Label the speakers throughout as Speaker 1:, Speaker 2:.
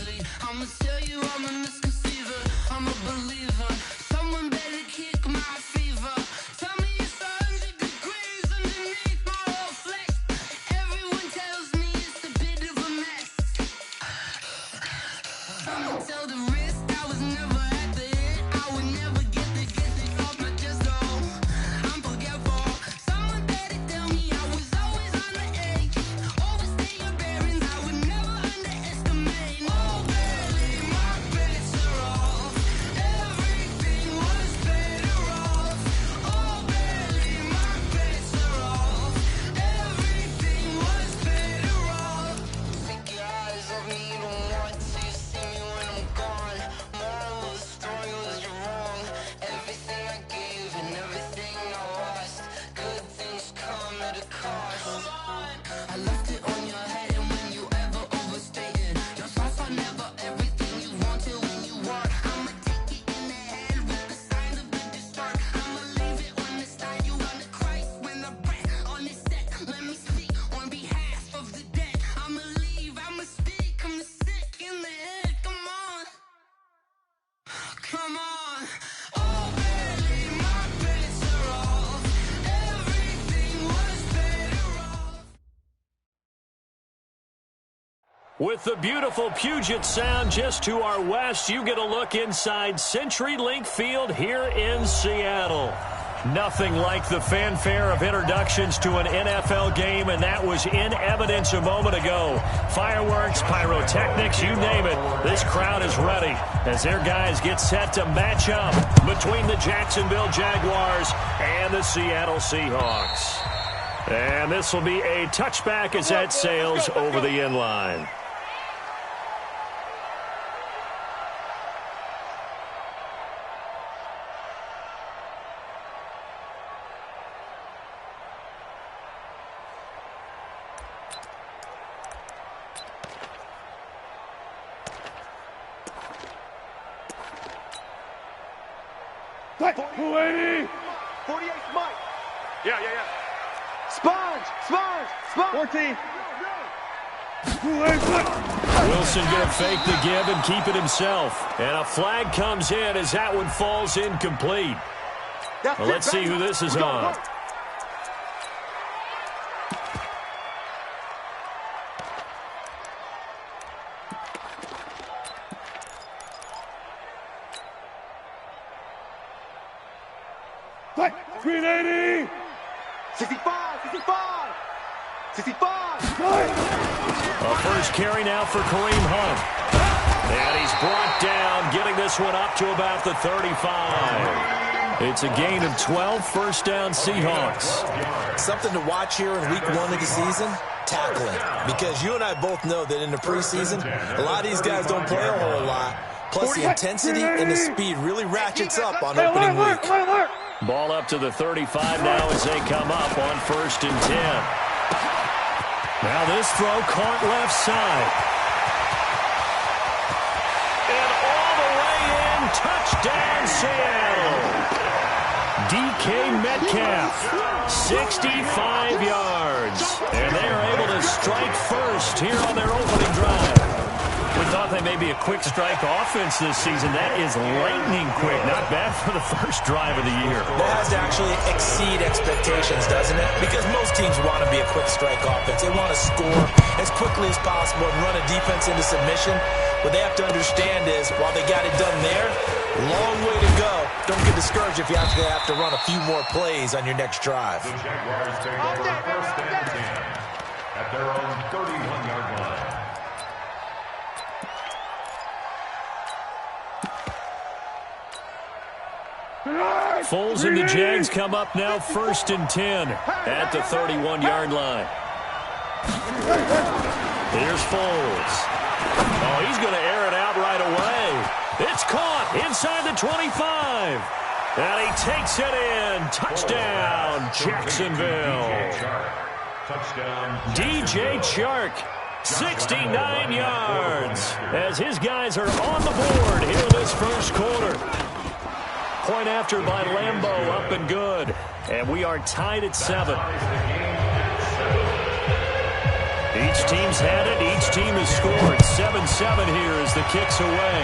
Speaker 1: bleed. I'ma tell you I'm a misconceiver, I'm a believer. Someone better kick my fever. Tell me it's 100 degrees underneath my whole flesh. Everyone tells me it's a bit of a mess. I'ma tell the risk I was never at the hit. I would never get it off my chest, though. I'm forgetful. Someone better tell me I was always on the edge. Overstay your bearings, I would never underestimate. Oh, barely, my bets are off. Everything was better off. Oh, barely, my bets are off. Everything was better off. Take your eyes off me, you don't want to. You see me when I'm gone. Moral of the story was you're wrong. Everything I gave and everything I lost. Good things come at a cost. I left it on your head, and when you ever overstated, your thoughts are never everything you wanted when you want. I'ma take it in the head with the signs of the disturbed. I'ma leave it on the side. You on the Christ when the breath on the set. Let me speak on behalf of the dead. I'ma leave, I'ma speak. I'm the sick in the head. Come on, come on. Oh, barely, my bets are off. Everything was better off.
Speaker 2: With the beautiful Puget Sound just to our west, you get a look inside CenturyLink Field here in Seattle. Nothing like the fanfare of introductions to an NFL game, and that was in evidence a moment ago. Fireworks, pyrotechnics, you name it. This crowd is ready as their guys get set to match up between the Jacksonville Jaguars and the Seattle Seahawks. And this will be a touchback as that sails over the end line.
Speaker 3: What? 280!
Speaker 4: 48 Mike.
Speaker 3: Yeah.
Speaker 4: Sponge.
Speaker 3: 14. 280.
Speaker 2: Wilson going to fake the give and keep it himself. And a flag comes in as that one falls incomplete. Well, let's see who this is on.
Speaker 3: What? 380.
Speaker 4: 65.
Speaker 2: A first carry now for Kareem Hunt. And he's brought down, getting this one up to about the 35. It's a gain of 12, first down Seahawks.
Speaker 5: Something to watch here in week 1 of the season, tackling. Because you and I both know that in the preseason, a lot of these guys don't play a whole lot. Plus the intensity and the speed really ratchets up on opening week.
Speaker 2: Ball up to the 35 now as they come up on first and 10. Now this throw caught left side. And all the way in, touchdown Seattle. DK Metcalf, 65 yards. And they are able to strike first here on their opening drive. We thought they may be a quick strike offense this season. That is lightning quick. Not bad for the first drive of the year.
Speaker 5: That has to actually exceed expectations, doesn't it? Because most teams want to be a quick strike offense. They want to score as quickly as possible and run a defense into submission. What they have to understand is, while they got it done there, long way to go. Don't get discouraged if you actually have to run a few more plays on your next drive.
Speaker 6: The Jaguars take over first and 10 at their own 31-yard line.
Speaker 2: Foles and the Jags come up now first and 10 at the 31-yard line. Here's Foles. Oh, he's going to air it out right away. It's caught inside the 25. And he takes it in. Touchdown, Jacksonville. DJ Chark, 69 yards, as his guys are on the board here in this first quarter. Point after by Lambeau, up and good. And we are tied at 7. Each team's had it. Each team has scored. 7-7 here as the kick's away.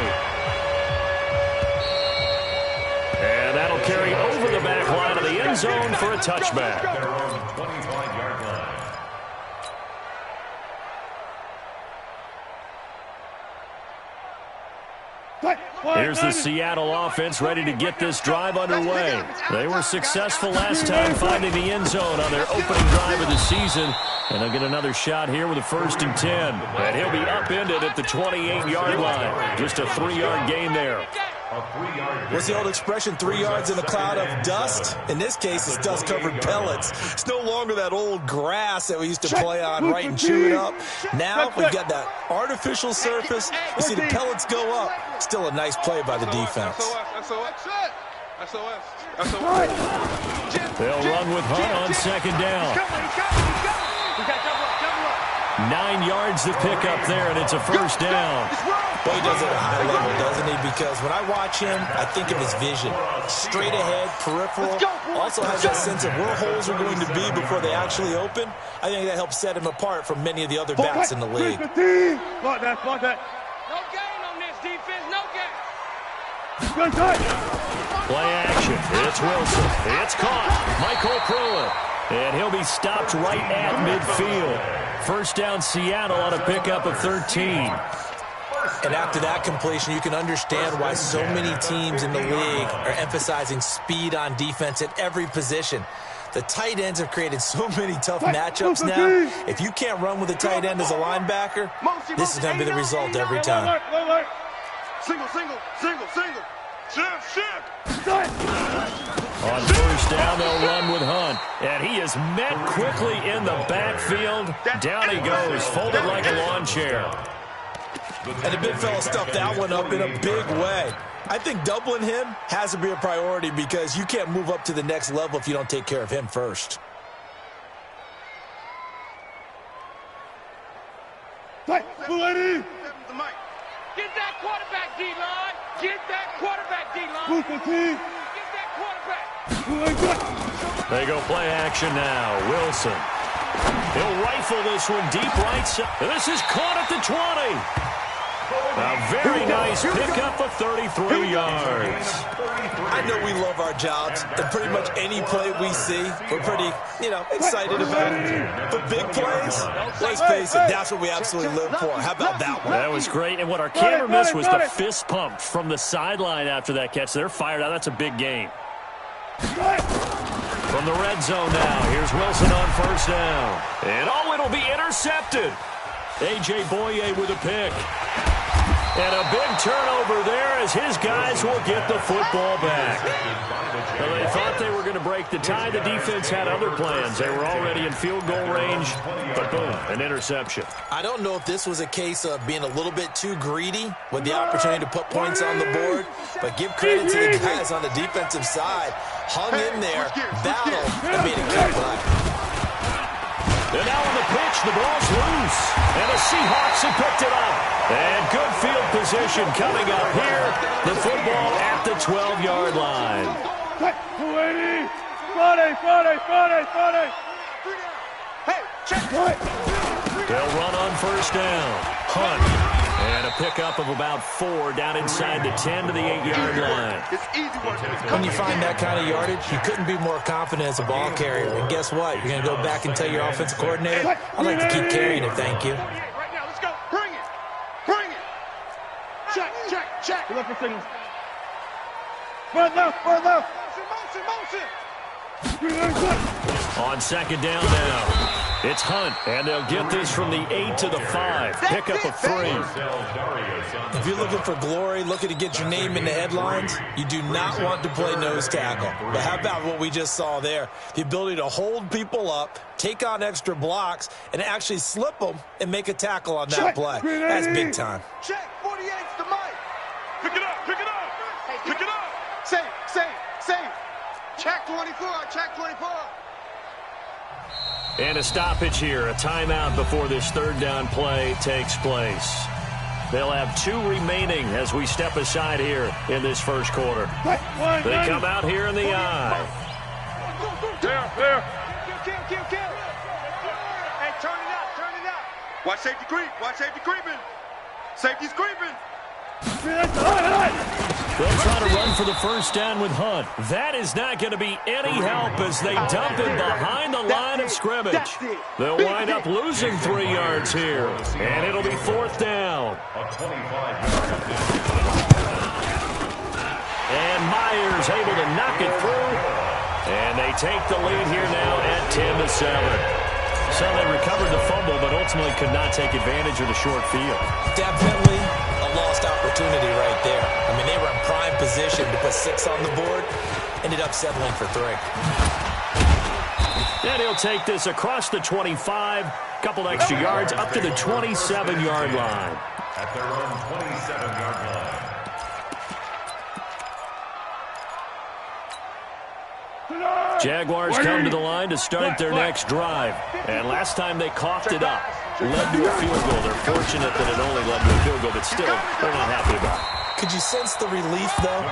Speaker 2: And that'll carry over the back line of the end zone for a touchback.
Speaker 6: Their own 25-yard line.
Speaker 2: Here's the Seattle offense ready to get this drive underway. They were successful last time finding the end zone on their opening drive of the season. And they'll get another shot here with a 1st and 10. And he'll be upended at the 28-yard line. Just a 3-yard gain there.
Speaker 5: What's the old expression, 3 yards in a cloud of dust? In this case, it's dust-covered pellets. It's no longer that old grass that we used to play on, right, and chew it up. Now we've got that artificial surface. You see the pellets go up. Still a nice play by the defense.
Speaker 2: They'll run with Hunt on 2nd down. 9 yards to pick up there, and it's a 1st down.
Speaker 5: Well, he does it at a high level, doesn't he? Because when I watch him, I think of his vision. Straight ahead, peripheral. Also has that sense of where holes are going to be before they actually open. I think that helps set him apart from many of the other backs in the league.
Speaker 3: Block that.
Speaker 7: No gain on this defense, no gain.
Speaker 2: Play action. It's Wilson. It's caught. Michael Pruitt. And he'll be stopped right at midfield. 1st down Seattle on a pickup of 13.
Speaker 5: And after that completion, you can understand why so many teams in the league are emphasizing speed on defense at every position. The tight ends have created so many tough matchups now. If you can't run with a tight end as a linebacker, this is going to be the result every time.
Speaker 4: Single. Shift.
Speaker 2: On 1st down, they'll run with Hunt. And he is met quickly in the backfield. Down he goes, folded like a lawn chair.
Speaker 5: And the big fella stuffed that one up in a big way. I think doubling him has to be a priority because you can't move up to the next level if you don't take care of him first.
Speaker 7: Get that quarterback, D-line. Get that quarterback, D-line. Get that quarterback.
Speaker 2: They go play action now. Wilson. He'll rifle this one deep right side. This is caught at the 20. A very nice pickup of 33 yards.
Speaker 5: I know we love our jobs, and pretty much any play we see, we're pretty, excited about it. But big plays, let's face it, that's what we absolutely live for. How about that one?
Speaker 2: That was great, and what our camera missed was the fist pump from the sideline after that catch. They're fired out. That's a big game. From the red zone now, here's Wilson on 1st down. And it'll be intercepted. A.J. Boye with a pick. And a big turnover there as his guys will get the football back. Well, they thought they were going to break the tie. The defense had other plans. They were already in field goal range, but boom, an interception.
Speaker 5: I don't know if this was a case of being a little bit too greedy with the opportunity to put points on the board, but give credit to the guys on the defensive side. Hung in there, battled, and made a good play.
Speaker 2: And now on the pitch, the ball's loose. And the Seahawks have picked it up. And good field position coming up here. The football at the 12-yard line.
Speaker 3: Friday.
Speaker 4: Hey, check.
Speaker 2: They'll run on 1st down. Hunt. And a pickup of about 4 down inside the 10 to the 8-yard line.
Speaker 4: It's easy work.
Speaker 5: When you find that kind of yardage, you couldn't be more confident as a ball carrier. And guess what? You're going to go back and tell your offensive coordinator, I'd like to keep carrying it, thank you.
Speaker 4: Right now, let's go. Bring it. Check.
Speaker 3: Look for signals. Front left.
Speaker 4: Motion.
Speaker 2: On 2nd down now. It's Hunt, and they'll get this from the 8 to the 5. Pickup of 3.
Speaker 5: If you're looking for glory, looking to get your name in the headlines, you do not want to play nose tackle. But how about what we just saw there? The ability to hold people up, take on extra blocks, and actually slip them and make a tackle on that play. That's big time.
Speaker 4: Check. 48's the mic. Pick it up. Same. Check 24.
Speaker 2: And a stoppage here, a timeout before this 3rd down play takes place. They'll have 2 remaining as we step aside here in this 1st quarter. They come out here in the eye.
Speaker 3: There.
Speaker 7: Kill. Hey, turn it out.
Speaker 4: Watch safety creep. Watch safety creeping. Safety's creeping.
Speaker 2: They'll try to run for the first down with Hunt. That is not going to be any help as they dump him behind the line of scrimmage. They'll wind up losing 3 yards here, and it'll be 4th down. And Myers able to knock it through, and they take the lead here now at 10-7. So they recovered the fumble, but ultimately could not take advantage of the short field.
Speaker 5: Definitely a lost opportunity right there. I mean, they were in prime position to put 6 on the board. Ended up settling for 3.
Speaker 2: And he'll take this across the 25, couple extra yards, up to the 27-yard line.
Speaker 6: At their own 27-yard line.
Speaker 2: Jaguars come to the line to start their next drive. And last time they coughed it up, led to a field goal. They're fortunate that it only led to a field goal, but still, they're not happy about it.
Speaker 5: Could you sense the relief, though,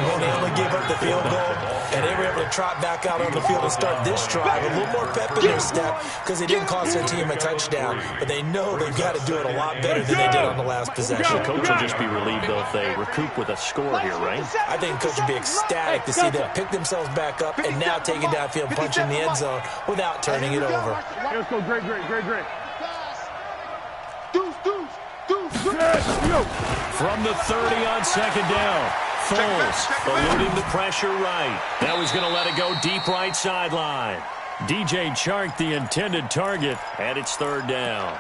Speaker 5: when they only gave up the field goal and they were able to trot back out on the field and start this drive? A little more pep in their step because they didn't cost their team a touchdown, but they know they've got to do it a lot better than they did on the last possession.
Speaker 2: The coach will just be relieved, though, if they recoup with a score here, right?
Speaker 5: I think the coach would be ecstatic to see them pick themselves back up and now take it downfield, punch in the end zone without turning it over.
Speaker 3: Let's go, great.
Speaker 2: From the 30 on 2nd down, Foles eluding the pressure right. That was going to let it go deep right sideline. DJ Chark, the intended target, and it's 3rd down.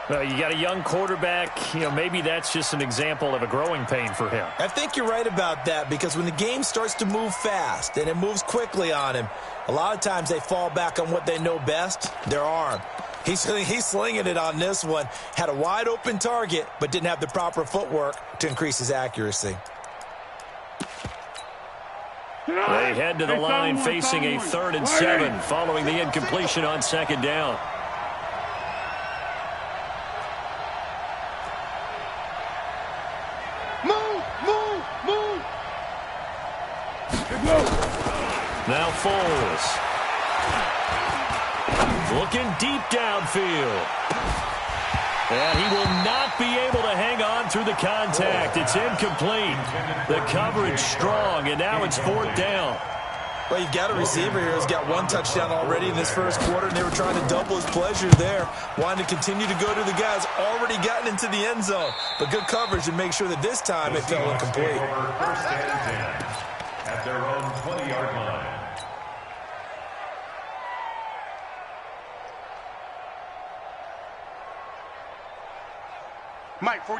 Speaker 2: Well, you got a young quarterback. Maybe that's just an example of a growing pain for him.
Speaker 5: I think you're right about that because when the game starts to move fast and it moves quickly on him, a lot of times they fall back on what they know best, their arm. He's slinging it on this one. Had a wide-open target, but didn't have the proper footwork to increase his accuracy.
Speaker 2: They head to the line facing a 3rd and 7 following the incompletion on 2nd down.
Speaker 4: Move!
Speaker 2: Now Foles. Looking deep downfield. And he will not be able to hang on through the contact. It's incomplete. The coverage strong, and now it's 4th down.
Speaker 5: Well, you've got a receiver here who's got 1 touchdown already in this first quarter, and they were trying to double his pleasure there. Wanting to continue to go to the guys already gotten into the end zone. But good coverage to make sure that this time it fell incomplete.
Speaker 6: First and 10 at their own 20-yard line.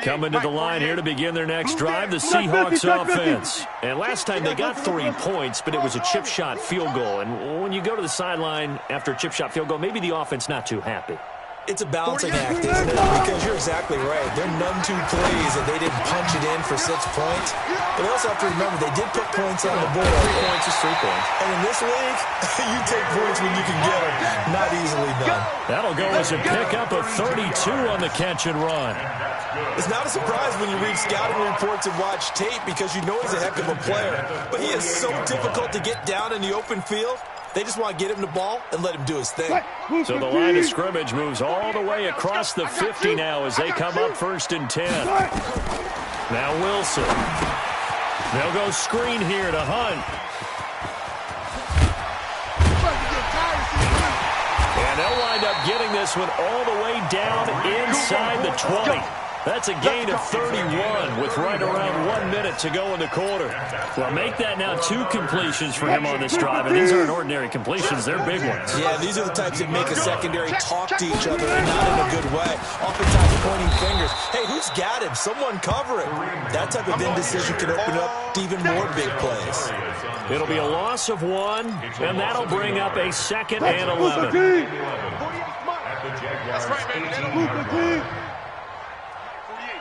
Speaker 2: Coming to the line here to begin their next drive, the Seahawks offense. And last time they got 3 points, but it was a chip shot field goal. And when you go to the sideline after a chip shot field goal, maybe the offense not too happy.
Speaker 5: It's a balancing act, isn't it? Because you're exactly right. They're none too pleased that they didn't punch it in for 6 points. But they also have to remember they did put points on the board.
Speaker 2: 3 points is 3 points.
Speaker 5: And in this league, you take points when you can get them. Not easily done.
Speaker 2: That'll go as a pickup of 32 on the catch and run.
Speaker 5: It's not a surprise when you read scouting reports and watch tape because you know he's a heck of a player. But he is so difficult to get down in the open field. They just want to get him the ball and let him do his thing.
Speaker 2: So the line of scrimmage moves all the way across the 50 now as they come up 1st and 10. Now Wilson. They'll go screen here to Hunt. And they'll wind up getting this one all the way down inside the 20. That's a gain of 31 with right around 1 minute to go in the quarter. Well, make that now 2 completions for him on this drive, and these aren't ordinary completions. They're big ones.
Speaker 5: Yeah, these are the types that make a secondary talk to each other and not in a good way. Oftentimes pointing fingers. Hey, who's got him? Someone cover it. That type of indecision can open up to even more big plays.
Speaker 2: It'll be a loss of 1, and that'll bring up a 2nd and 11.
Speaker 4: That's right, baby.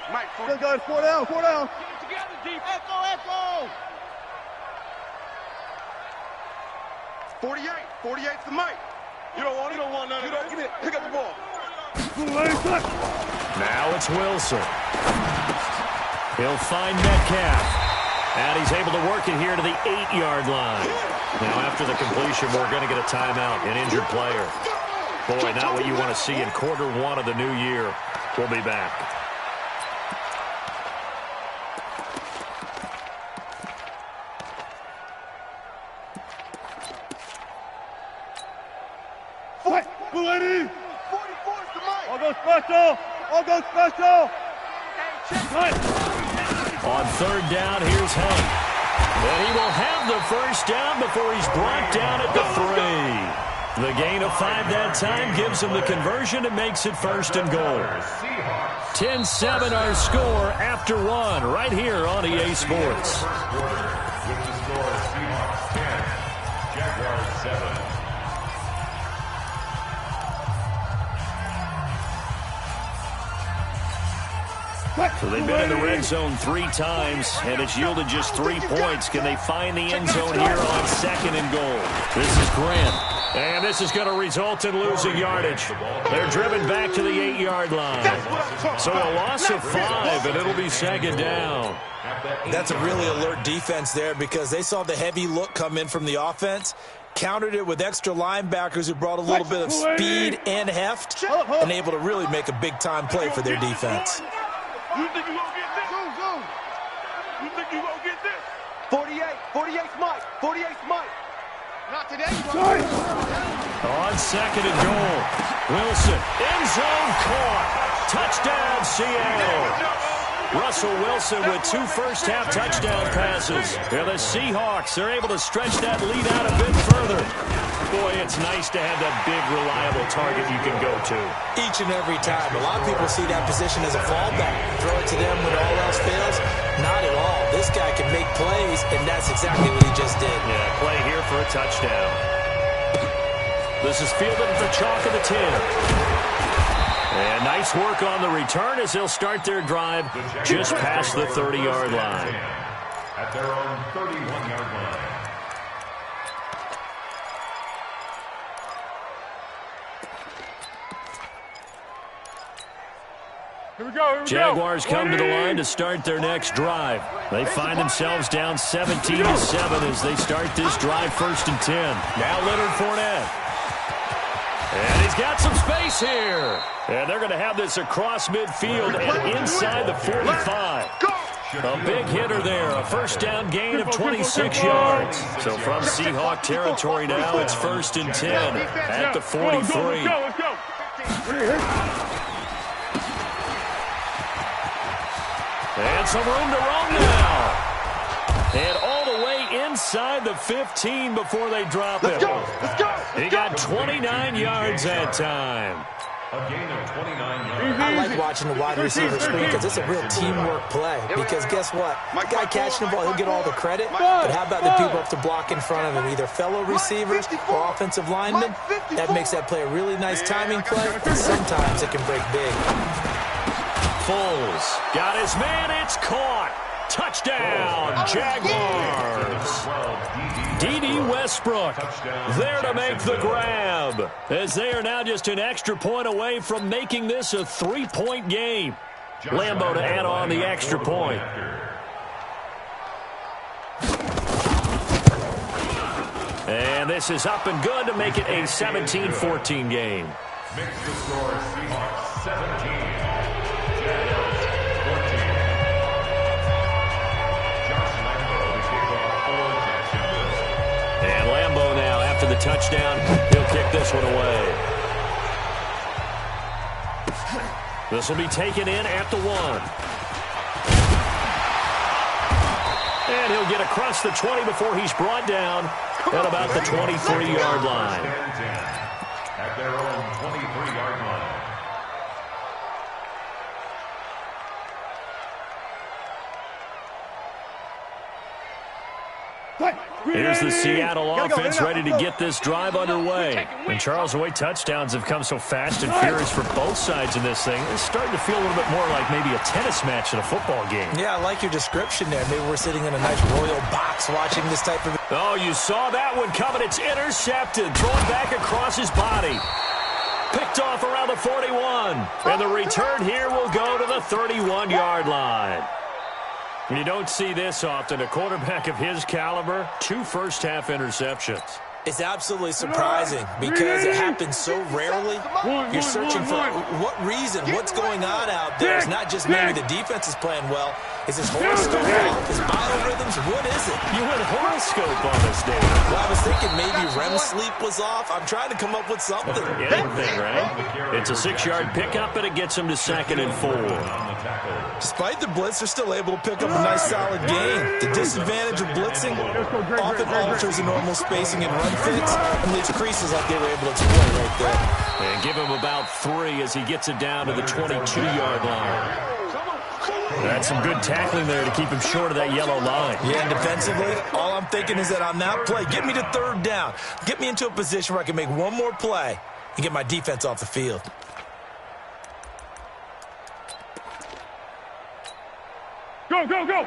Speaker 4: Mike, 4
Speaker 3: down.
Speaker 7: Get it together, deep.
Speaker 3: Echo.
Speaker 4: 48's the Mike. You don't want none of that. Give me it. Pick up the ball.
Speaker 2: Now it's Wilson. He'll find Metcalf. And he's able to work it here to the 8-yard line. Now after the completion, we're going to get a timeout, an injured player. Boy, not what you want to see in quarter 1 of the new year. will be back.
Speaker 3: I'll go special. I'll go special.
Speaker 2: On third down, here's Hank. And he will have the first down before he's brought down at the 3. The gain of 5 that time gives him the conversion and makes it first and goal. 10-7 our score after 1 right here on EA Sports.
Speaker 6: With the score, Seahawks 10, Jaguars 7.
Speaker 2: So they've been in the red zone 3 times, and it's yielded just 3 points. Can they find the end zone here on second and goal? This is Grant. And this is going to result in losing yardage. They're driven back to the 8-yard line. So a loss of 5, and it'll be second down.
Speaker 5: That's a really alert defense there because they saw the heavy look come in from the offense, countered it with extra linebackers who brought a little bit of speed and heft, and able to really make a big-time play for their defense.
Speaker 7: You think you gonna get this? Go. You think you gonna get this?
Speaker 3: 48's Mike. 48's Mike.
Speaker 7: Not today.
Speaker 2: On second and goal, Wilson, end zone caught. Touchdown, Seattle. Russell Wilson with 2 first-half touchdown passes. And the Seahawks are able to stretch that lead out a bit further. Boy, it's nice to have that big, reliable target you can go to.
Speaker 5: Each and every time. A lot of people see that position as a fallback. Throw it to them when all else fails. Not at all. This guy can make plays, and that's exactly what he just did.
Speaker 2: Yeah, play here for a touchdown. This is fielded at the chalk of the 10. And nice work on the return as they'll start their drive just past the 30-yard line.
Speaker 6: At their own 31-yard line.
Speaker 3: Here we go.
Speaker 2: Jaguars come to the line to start their next drive. They find themselves down 17-7 as they start this drive first and 10. Now Leonard Fournette. And he's got some space here. And they're going to have this across midfield and inside the 45. A big hitter there. A first down gain of 26 yards. So from Seahawk territory now, it's first and 10 at the 43.
Speaker 3: Let's go.
Speaker 2: And some room to roam now. And all the way inside the 15 before they drop it.
Speaker 3: Let's go.
Speaker 2: He got 29 yards that time.
Speaker 6: A gain of 29 yards.
Speaker 5: I like watching the wide receiver screen because it's a real teamwork play. Because guess what? The guy catching the ball, he'll get all the credit. But how about the people up to block in front of him, either fellow receivers or offensive linemen? That makes that play a really nice timing play, and sometimes it can break big.
Speaker 2: Foles got his man. It's caught. Touchdown, Jaguars. D.D. Westbrook there to make the grab, as they are now just an extra point away from making this a 3-point game. Lambeau to add on the extra point. And this is up and good to make it a 17-14 game.
Speaker 6: Makes the score Seahawks 17. Jaguars 14. Josh Lambeau to kick off for Jacksonville.
Speaker 2: And Lambeau now, after the touchdown, he'll kick this one away. This will be taken in at the 1. And he'll get across the 20 before he's brought down at about the 23-yard line.
Speaker 6: At their own 23-yard line.
Speaker 2: Here's the Seattle offense ready to get this drive underway. And Charles, the way touchdowns have come so fast and furious for both sides in this thing, it's starting to feel a little bit more like maybe a tennis match in a football game.
Speaker 5: Yeah, I like your description there. Maybe we're sitting in a nice royal box watching this type of...
Speaker 2: Oh, you saw that one coming. It's intercepted. Thrown back across his body. Picked off around the 41. And the return here will go to the 31-yard line. You don't see this often. A quarterback of his caliber, 2 first-half interceptions.
Speaker 5: It's absolutely surprising because it happens so rarely. You're searching for what reason, what's going on out there. It's not just maybe the defense is playing well. Is his horoscope off? His biorhythms? What is it?
Speaker 2: You went horoscope on us, David.
Speaker 5: Well, I was thinking maybe REM sleep was off. I'm trying to come up with something.
Speaker 2: Anything, right? It's a 6-yard pickup, and it gets him to 2nd and 4.
Speaker 5: Despite the blitz, they're still able to pick up a nice, solid gain. The disadvantage of blitzing often alters the normal spacing and run fits and leaves creases like they were able to exploit right there.
Speaker 2: And give him about 3 as he gets it down to the 22-yard line. That's some good tackling there to keep him short of that yellow line.
Speaker 5: Yeah, and defensively, all I'm thinking is that on that play, get me to 3rd down. Get me into a position where I can make one more play and get my defense off the field.
Speaker 3: Go, go, go.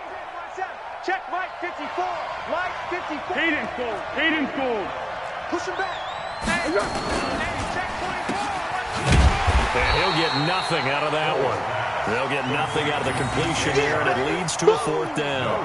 Speaker 7: Check Mike 54. Mike 54.
Speaker 3: Hayden scored. Hayden scored.
Speaker 7: Push him back. Hey, check 24.
Speaker 2: And he'll get nothing out of that one. They'll get nothing out of the completion here, and it leads to a 4th down.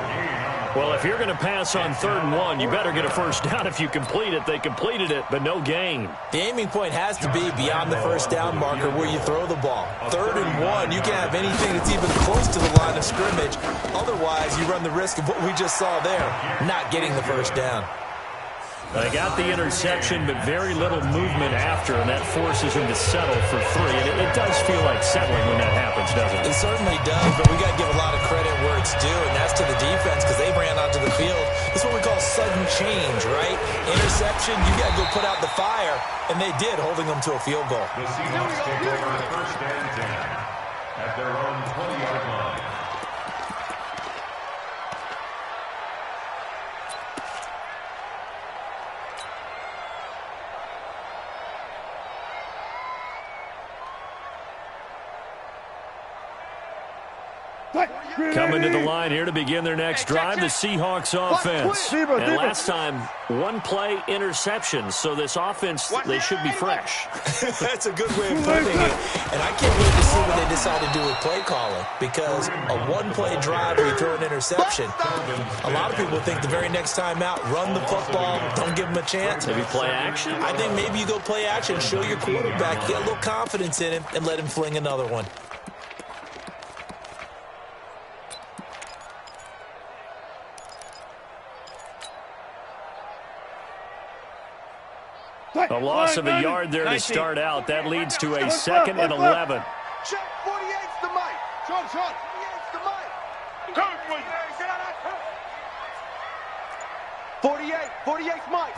Speaker 2: Well, if you're going to pass on 3rd and 1, you better get a 1st down if you complete it. They completed it, but no gain.
Speaker 5: The aiming point has to be beyond the 1st down marker where you throw the ball. 3rd and 1, you can't have anything that's even close to the line of scrimmage. Otherwise, you run the risk of what we just saw there, not getting the 1st down.
Speaker 2: They got the interception, but very little movement after, and that forces him to settle for 3. And it does feel like settling when that happens, doesn't it?
Speaker 5: It certainly does, but we got to give a lot of credit where it's due, and that's to the defense because they ran onto the field. It's what we call sudden change, right? Interception, you got to go put out the fire, and they did, holding them to a field goal.
Speaker 6: The Seahawks take over 1st and 10 at their own 20-yard line.
Speaker 2: Coming to the line here to begin their next drive, the Seahawks offense. And last time, 1-play interception, so this offense, they should be fresh.
Speaker 5: That's a good way of putting it. And I can't wait to see what they decide to do with play calling because a 1-play drive where you throw an interception, a lot of people think the very next time out, run the football, don't give them a chance.
Speaker 2: Maybe play action?
Speaker 5: I think maybe you go play action, show your quarterback, get a little confidence in him, and let him fling another one.
Speaker 2: A loss of a yard there to start out. That leads to a 2nd and 11.
Speaker 7: Check 48's the mic. Shot. 48's the mic. 48's Mike.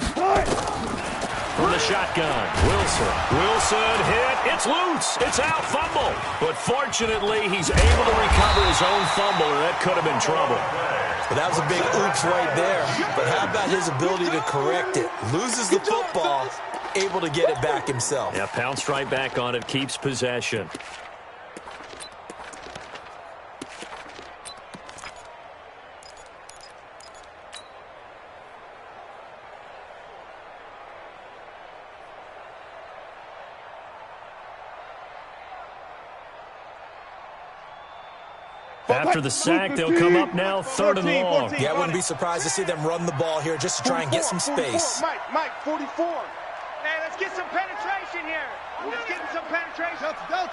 Speaker 2: From the shotgun, Wilson hit. It's loose. It's out. Fumble. But fortunately, he's able to recover his own fumble, or that could have been trouble.
Speaker 5: But that was a big oops right there. But how about his ability to correct it? Loses the football, able to get it back himself.
Speaker 2: Yeah, pounced right back on it, keeps possession. After the sack, they'll come up now 3rd and long.
Speaker 5: Yeah, I wouldn't be surprised to see them run the ball here just to try and get some space.
Speaker 7: Mike, 44. Hey, let's get some penetration here. Let's get some penetration. Delta.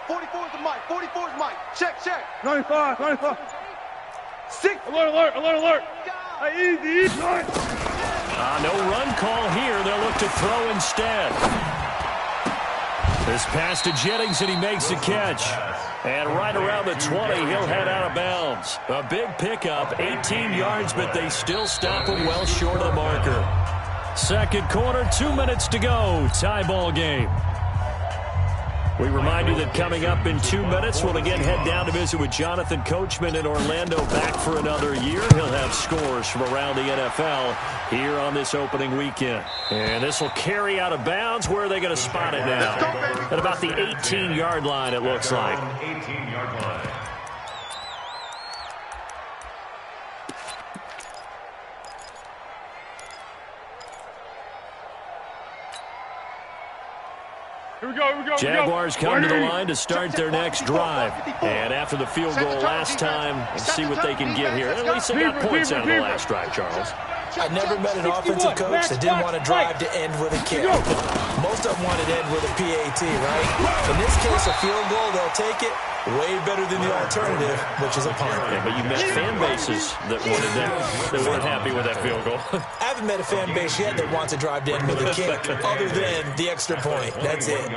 Speaker 7: 44's the Mike. 44's Mike. Check.
Speaker 3: 95.
Speaker 7: 6.
Speaker 3: Alert. Hey, easy.
Speaker 2: No run call here. They'll look to throw instead. This pass to Jennings, and he makes the catch. And right around the 20, he'll head out of bounds. A big pickup, 18 yards, but they still stop him well short of the marker. Second quarter, 2 minutes to go. Tie ball game. We remind you that coming up in 2 minutes, we'll again head down to visit with Jonathan Coachman in Orlando, back for another year. He'll have scores from around the NFL here on this opening weekend. And this will carry out of bounds. Where are they going to spot it now? At about the 18-yard line, it looks like.
Speaker 6: 18-yard line.
Speaker 3: Here we go.
Speaker 2: Jaguars come to the line to start their next drive. And after the field goal last time, let's see what they can get here. At least they got points out of the last drive, Charles.
Speaker 5: I never met an offensive coach that didn't want to drive to end with a kick. Most of them wanted to end with a PAT, right? In this case, a field goal, they'll take it. Way better than the alternative, which is a punt.
Speaker 2: Yeah, but you met fan bases that wanted that, that weren't happy with that field goal.
Speaker 5: I haven't met a fan base yet that wants to drive to end with a kick, other than the extra point. That's it.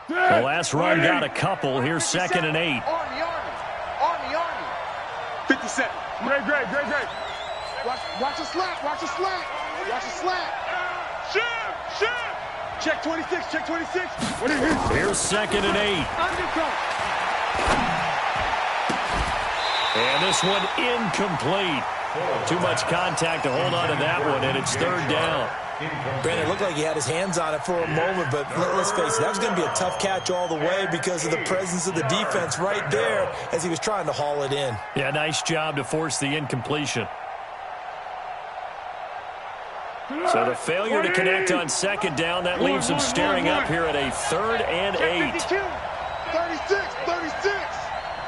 Speaker 2: The last run got a couple. Here's 2nd and 8.
Speaker 7: Army.
Speaker 4: 50 seconds.
Speaker 3: Great.
Speaker 7: Watch the slap. Watch the slap.
Speaker 4: Shoot.
Speaker 7: Check 26.
Speaker 2: Here's 2nd and 8. And this one incomplete. Too much contact to hold on to that one, and it's 3rd down.
Speaker 5: Brandon, it looked like he had his hands on it for a moment, but let's face it, that was going to be a tough catch all the way because of the presence of the defense right there as he was trying to haul it in.
Speaker 2: Yeah, nice job to force the incompletion. So the failure to connect on 2nd down, that leaves him staring up here at a 3rd and 8.
Speaker 7: 52. 36.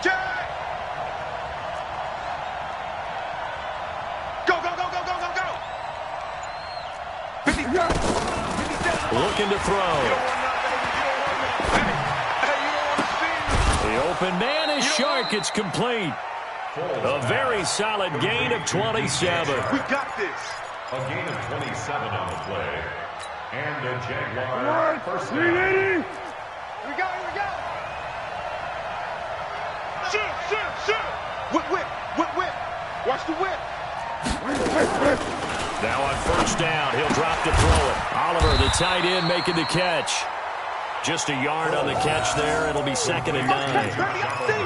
Speaker 7: Jack. Go. 50.
Speaker 2: Looking to throw. The open man is Shark. It's complete. A very solid gain of 27.
Speaker 7: We got this.
Speaker 6: A gain of 27 on the play. And a Jaguar first down.
Speaker 7: Here we go. Shoot. Whip. Watch the whip.
Speaker 2: Now on 1st down, he'll drop to throw it. Oliver, the tight end, making the catch. Just a yard on the catch there. It'll be 2nd and 9.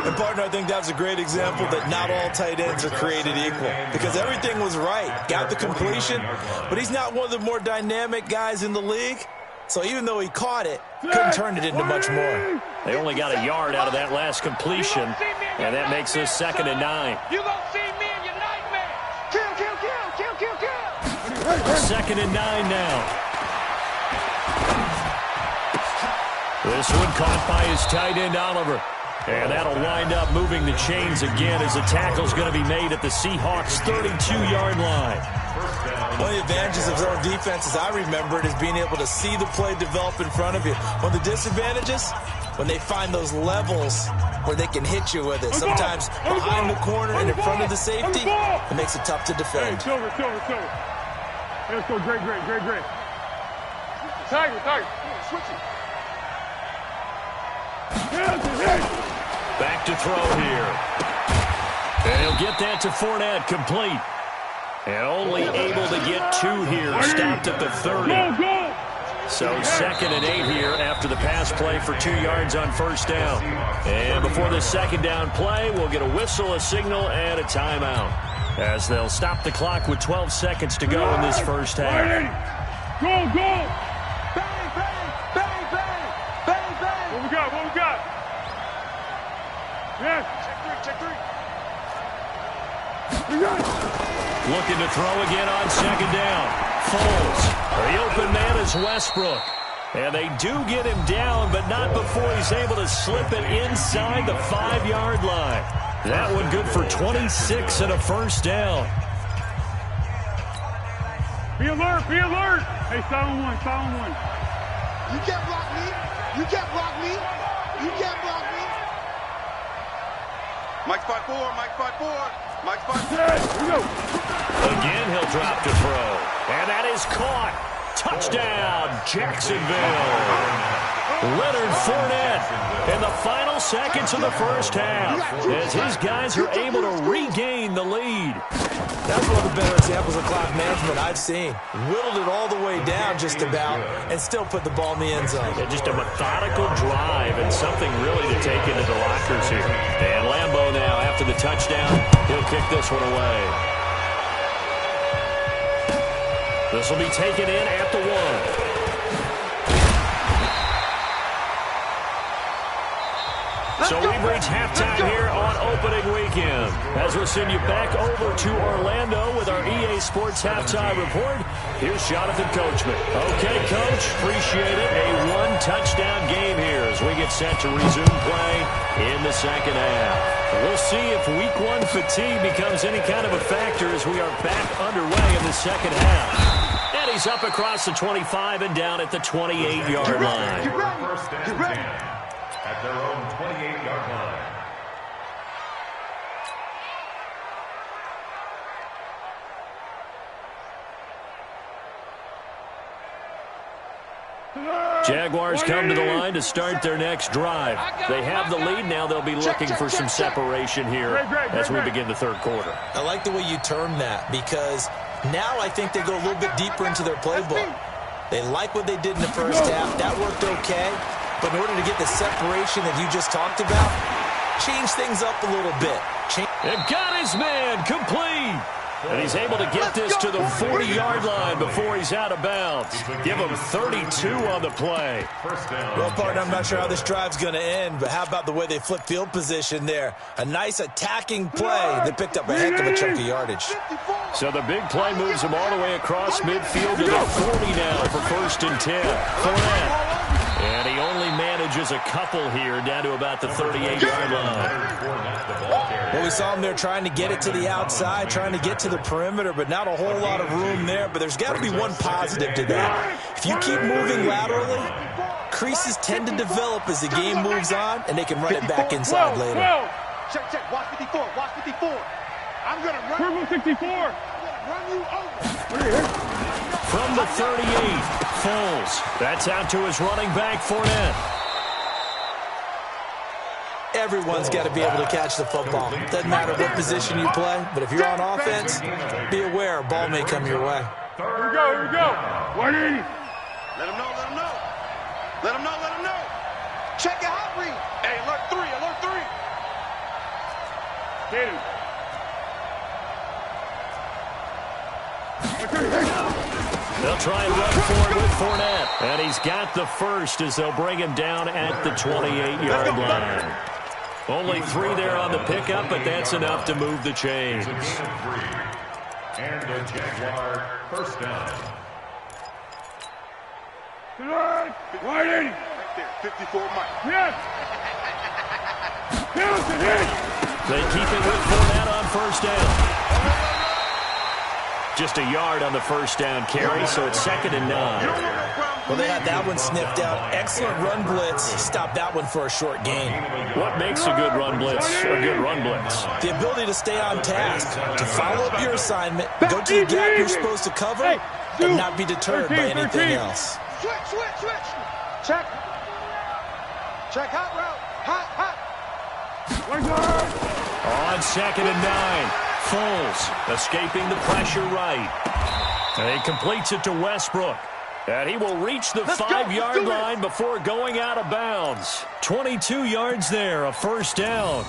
Speaker 5: And, partner, I think that's a great example that not all tight ends are created equal because everything was right. Got the completion, but he's not one of the more dynamic guys in the league. So even though he caught it, couldn't turn it into much more.
Speaker 2: They only got a yard out of that last completion, and that makes this 2nd and 9.
Speaker 7: You gonna see me in your nightmare. Kill.
Speaker 2: 2nd and 9 now. This one caught by his tight end, Oliver. And that'll wind up moving the chains again as the tackle's going to be made at the Seahawks' 32-yard line.
Speaker 5: One of the advantages of zone defense, as I remember it, is being able to see the play develop in front of you. One of the disadvantages, when they find those levels where they can hit you with it. Sometimes behind the corner and in front of the safety, it makes it tough to defend.
Speaker 3: Silver. Let's go, great. Tiger.
Speaker 7: Switch it.
Speaker 2: Back to throw here. And he'll get that to Fournette, complete. And only able to get 2 here. Stopped at the 30. So 2nd and 8 here after the pass play for 2 yards on 1st down. And before the 2nd down play, we'll get a whistle, a signal, and a timeout, as they'll stop the clock with 12 seconds to go in this first half.
Speaker 3: Go!
Speaker 7: Bang!
Speaker 3: What we got? Yes.
Speaker 7: Check 3.
Speaker 2: Looking to throw again on 2nd down. Foles. The open man is Westbrook. And they do get him down, but not before he's able to slip it inside the 5-yard line. That one good for 26 and a first down.
Speaker 3: Be alert. Hey, silent one.
Speaker 7: You can't block me. Mike 5-4.
Speaker 3: Here we go.
Speaker 2: Again, he'll drop to throw. And that is caught. Touchdown, Jacksonville. Leonard Fournette in the final seconds of the first half as his guys are able to regain the lead.
Speaker 5: That's one of the better examples of clock management I've seen. Whittled it all the way down just about and still put the ball in the end zone.
Speaker 2: Yeah, just a methodical drive and something really to take into the lockers here. And Lambeau now, after the touchdown, he'll kick this one away. This will be taken in at the 1. So we've reached halftime here on opening weekend. As we'll send you back over to Orlando with our EA Sports halftime report, here's Jonathan Coachman. Okay, Coach, appreciate it. A one-touchdown game here as we get set to resume play in the second half. We'll see if week one fatigue becomes any kind of a factor as we are back underway in the second half. And he's up across the 25 and down at the 28-yard line.
Speaker 6: First and 10 at their own 28-yard line.
Speaker 2: Jaguars come to the line to start their next drive. They have the lead. Now they'll be looking for some separation here as we begin the third quarter.
Speaker 5: I like the way you term that because now I think they go a little bit deeper into their playbook. They like what they did in the first half. That worked okay. But in order to get the separation that you just talked about, change things up a little bit.
Speaker 2: And got his man complete. And he's able to get this to the 40-yard line before he's out of bounds. Give him 32 on the play.
Speaker 5: Well, partner, I'm not sure how this drive's going to end, but how about the way they flip field position there? A nice attacking play that picked up a heck of a chunk of yardage.
Speaker 2: So the big play moves him all the way across midfield to the 40 now for 1st and 10. Fournette. And he only manages a couple here down to about the 38-yard line.
Speaker 5: Well, we saw him there trying to get it to the outside, trying to get to the perimeter, but not a whole lot of room there. But there's got to be one positive to that. If you keep moving laterally, creases tend to develop as the game moves on, and they can run it back inside later.
Speaker 7: Check, check. Watch 54. Watch 54. I'm going to run.
Speaker 3: Purple 64.
Speaker 7: I'm going to run you over.
Speaker 2: From the 38, Foles. That's out to his running back, Fournette.
Speaker 5: Everyone's got to be able to catch the football. Doesn't matter what position you play, but if you're on offense, be aware a ball may come your way.
Speaker 3: Here we go, here we go. 180.
Speaker 7: Let him know, let him know. Let him know, let him know. Check your hot read. Hey, alert 3, alert 3.
Speaker 3: Get him.
Speaker 2: They'll try and run forward with Fournette. And he's got the first as they'll bring him down at the 28-yard line. Only 3 there on the pickup, but that's enough to move the chains.
Speaker 6: And the Jaguar first down.
Speaker 3: 180.
Speaker 7: Right there, 54 Mike.
Speaker 3: Yes.
Speaker 2: They keep it with Fournette on first down. Just a yard on the first down carry, so it's 2nd and 9.
Speaker 5: Well, they had that one sniffed out. Excellent run blitz. Stopped that one for a short gain.
Speaker 2: What makes a good run blitz a good run blitz?
Speaker 5: The ability to stay on task, to follow up your assignment, go to the gap you're supposed to cover, and not be deterred by anything else.
Speaker 7: Switch, switch, switch. Check. Check hot route. Hot, hot.
Speaker 2: On 2nd and 9. Foles escaping the pressure right. And he completes it to Westbrook. And he will reach the 5-yard line before going out of bounds. 22 yards there, a first down.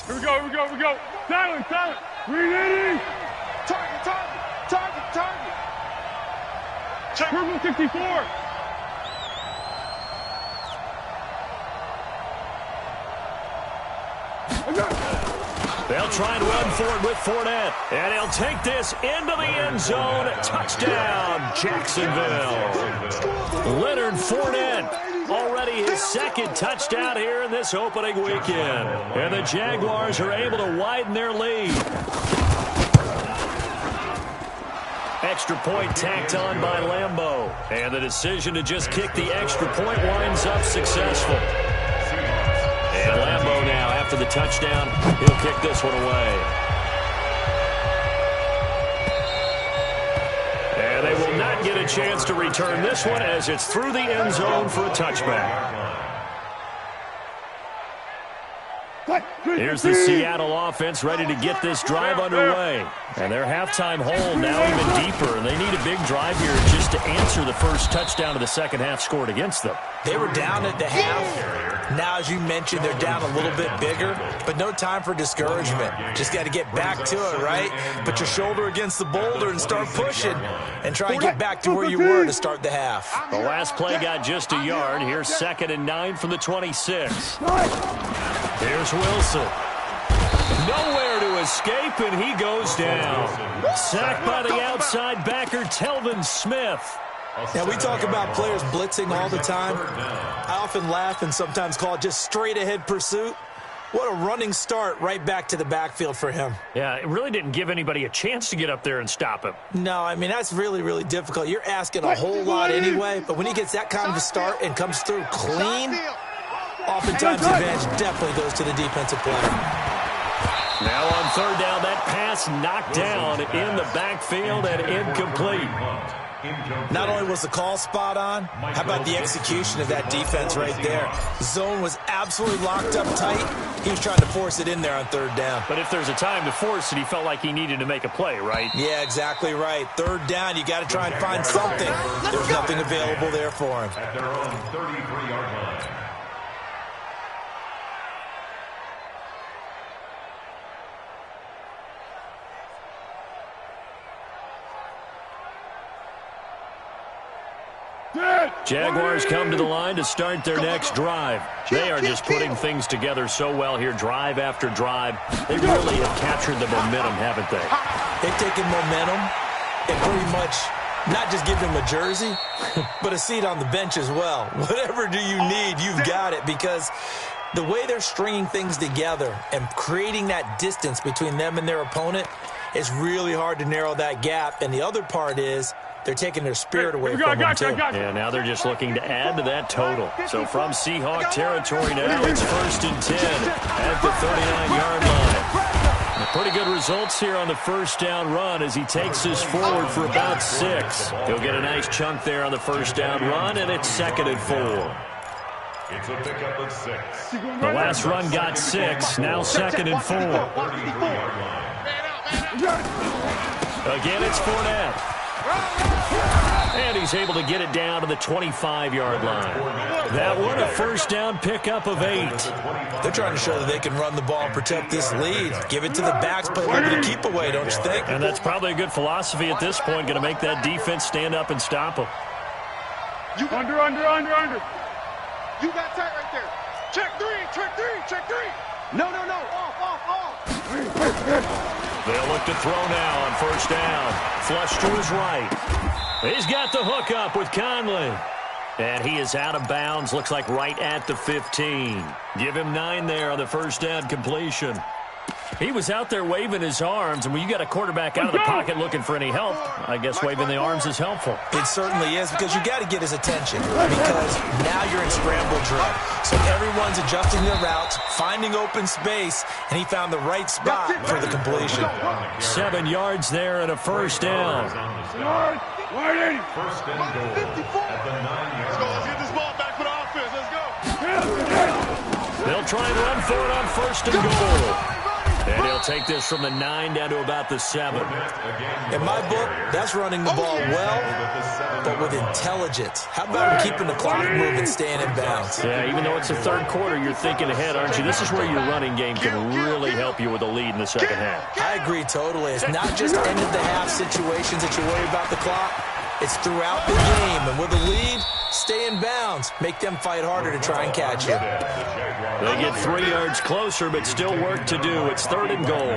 Speaker 3: Here we go, here we go, here we go. Silent, silent. 380.
Speaker 7: Target, target, target, target. Check.
Speaker 3: Purple 64.
Speaker 2: They'll try and run forward with Fournette. And he'll take this into the end zone. Touchdown, Jacksonville. Leonard Fournette, already his 2nd touchdown here in this opening weekend. And the Jaguars are able to widen their lead. Extra point tacked on by Lambeau. And the decision to just kick the extra point winds up successful. And Lambeau now, after the touchdown, he'll kick this one away. And they will not get a chance to return this one as it's through the end zone for a touchback. Here's the Seattle offense ready to get this drive underway. And their halftime hole now even deeper. And they need a big drive here just to answer the first touchdown of the second half scored against them.
Speaker 5: They were down at the half. Now, as you mentioned, they're down a little bit bigger, but no time for discouragement. Just got to get back to it, right? Put your shoulder against the boulder and start pushing and try and get back to where you were to start the half.
Speaker 2: The last play got just a yard. Here's 2nd and 9 from the 26. Here's Wilson. Nowhere to escape, and he goes down. Sacked by the outside backer, Telvin Smith.
Speaker 5: Now, we talk about players blitzing all the time. I often laugh and sometimes call it just straight-ahead pursuit. What a running start right back to the backfield for him.
Speaker 2: Yeah, it really didn't give anybody a chance to get up there and stop him.
Speaker 5: No, I mean, that's really, really difficult. You're asking a whole lot anyway, but when he gets that kind of a start and comes through clean, oftentimes the advantage definitely goes to the defensive player.
Speaker 2: Now on 3rd down, that pass knocked down in the backfield and incomplete.
Speaker 5: Not only was the call spot on, how about the execution of that defense right there? Zone was absolutely locked up tight. He was trying to force it in there on 3rd down.
Speaker 2: But if there's a time to force it, he felt like he needed to make a play, right?
Speaker 5: Yeah, exactly right. 3rd down, you got to try and find something. There's nothing available there for him.
Speaker 6: At their own 33-yard line.
Speaker 2: Jaguars come to the line to start their next drive. They are just putting things together so well here, drive after drive. They really have captured the momentum, haven't they?
Speaker 5: They've taken momentum and pretty much not just give them a jersey, but a seat on the bench as well. Whatever do you need, you've got it, because the way they're stringing things together and creating that distance between them and their opponent is really hard to narrow that gap. And the other part is they're taking their spirit away from them, too.
Speaker 2: Yeah, now they're just looking to add to that total. So from Seahawk territory now, it's 1st and 10 at the 39-yard line. Pretty good results here on the 1st down run as he takes this forward for about 6. He'll get a nice chunk there on the 1st down run, and it's 2nd and 4.
Speaker 6: It's a pickup of 6.
Speaker 2: The last run got 6, now 2nd and 4. Again, it's Fournette. And he's able to get it down to the 25-yard line. That one, a 1st down pickup of 8.
Speaker 5: They're trying to show that they can run the ball and protect this lead. Give it to the backs, play a little bit of keep away, don't you think?
Speaker 2: And that's probably a good philosophy at this point, going to make that defense stand up and stop them.
Speaker 3: Under.
Speaker 7: You got tight right there. Check 3. No. Off.
Speaker 2: They'll look to throw now on 1st down. Flush to his right. He's got the hook up with Conley. And he is out of bounds, looks like right at the 15. Give him 9 there on the 1st down completion. He was out there waving his arms, and when you got a quarterback out of the pocket looking for any help, I guess waving the arms is helpful.
Speaker 5: It certainly is, because you got to get his attention, because now you're in scramble drill. So everyone's adjusting their routes, finding open space, and he found the right spot for the completion.
Speaker 2: 7 yards there and a 1st down.
Speaker 6: 1st and goal at the 9-yard line.
Speaker 4: Let's get this ball back for the offense. Let's go.
Speaker 2: They'll try and run for it on 1st and goal. And he'll take this from the 9 down to about the 7.
Speaker 5: In my book, that's running the ball well, but with intelligence. How about keeping the clock moving, staying in bounds?
Speaker 2: Yeah, even though it's the 3rd quarter, you're thinking ahead, aren't you? This is where your running game can really help you with a lead in the 2nd half.
Speaker 5: I agree totally. It's not just end-of-the-half situations that you worry about the clock. It's throughout the game. And with a lead, stay in bounds. Make them fight harder to try and catch you.
Speaker 2: They get 3 yards closer, but still work to do. It's 3rd and goal.